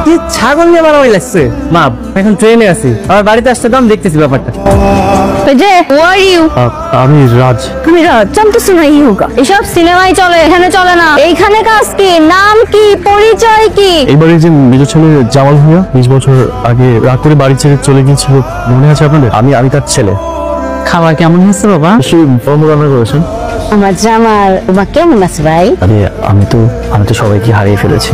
কি ছাগল নিয়ে মারামারি লাগছে। মা এখন ট্রেনে আছি, আমার বাড়িতে আসতে দাম দেখতেছি ব্যাপারটা। ওই যে ওয়ার ইউ, আমি রাজ। তুমি জানতেছো না ইউগা এসব সিনেমাই চলে, এখানে চলে না। এইখানে কাজ কি, নাম কি, পরিচয় কি? এইবারে যে মেজর ছেলে জামাল ভাইয়া 20 বছর আগে রাগ করে বাড়ি ছেড়ে চলে গিয়েছিল, মনে আছে আপনাদের? আমি তার ছেলে। খাবার কেমন হয়েছে বাবা? সেই রান্না করেছেন। আমার জামার বাবা কেমন আছে ভাই? আরে আমি তো সবাইকে হারিয়ে ফেলেছি।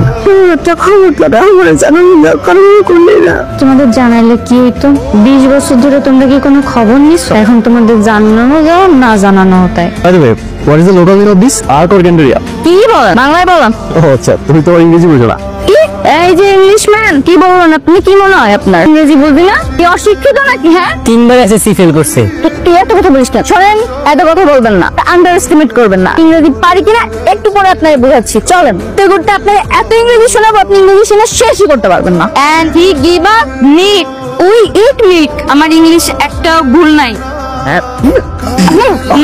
তোমাদের জানাইলে কি হইতো? 20 বছর ধরে তোমরা কি কোনো খবর নিছো? এখন তোমাদের জানানো যাও না জানানো হতাই। By the way, what is the local name of this art অর্গানরিয়া? কি বলেন? বাংলায় বলেন। ও আচ্ছা, তুমি তো ইংরেজি বুঝো না। কি? এই যে ইংলিশম্যান, কি বলেন আপনি? কি মনে হয় আপনার ইংরেজি বুঝবি না? কি অশিক্ষিত নাকি? হ্যাঁ, 3 বার এসএসসি ফেল করছে। তুই এত কথা বলিস না। শোনেন, এত কথা বলবেন না, আন্ডার এস্টিমেট করবেন না। ইংরেজি পারি কিনা একটু পরে আপনাকে বোঝাচ্ছি, চলেন। তো করতে আপনার এত ইংরেজি শোনাবো, আপনি ইংরেজি শুনে শেষই করতে পারবেন না। And he give a meat, we eat meat. আমার ইংলিশ একটাও ভুল নাই। হ্যাঁ,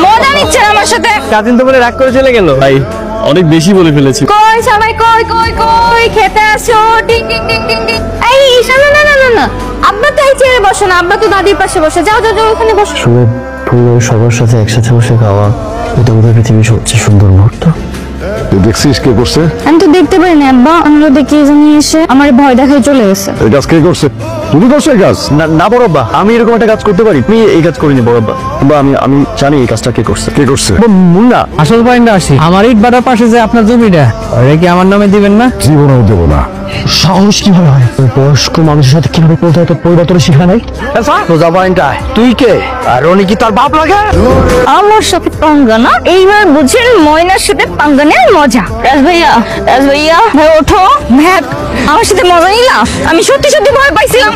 মজা নিচ্ছেন আমার সাথে? কাজিন তো বলে রাগ করে চলে গেল। ভাই অনেক বেশি বলে ফেলেছি। কই সবাই, কই কই কই, খেতে আসো। টিং টিং টিং টিং টিং। এই শোনো, না না না না, আব্বা তো এই চেয়ারে বসে না, আব্বা তো দাদির পাশে বসে। যাও যাও যাও, ওখানে বসো। আসলে পুরো সবার সাথে একসাথে বসে খাওয়া এটা বোধহয় পৃথিবীর সবচেয়ে সুন্দর মুহূর্ত। তুই দেখছিস কে করছে? আমি তো দেখতে পারি না আব্বা, আমরা দেখি জানি এসে আমার ভয় দেখায় চলে গেছে। এই কাজ কে করছে? তুমি করছো এই কাজ? না বড়ব্বা, আমি এরকম একটা কাজ করতে পারি? তুমি এই কাজ করিনি বড়ব্বা। বা আমি জানি এই কাজটা কে করছে। কে করছে? মুন্না। আসল পয়েন্টে আসি, আমার ইট বাটার পাশে যে আপনার জমিটা, ওটা কি আমার নামে দিবেন না? জীবনেও দেবো না। সাহস কিভাবে হয়? ওই বয়স্ক মানুষের সাথে কিভাবে বলতে হয় তো পরিবর্তন শিখা নাই? সোজা পয়েন্টটা, তুই কে আর উনি কি তার বাপ লাগে? আমার সাথে পাঙ্গা না, এইবার বুঝেন ময়নার সাথে পাঙ্গা নেওয়ার মজা। রাজ ভাইয়া, রাজ ভাইয়া, ভাই ওঠো। ভাই আমার সাথে মজা নিলাম, আমি সত্যি সত্যি ভয় পাইছিলাম।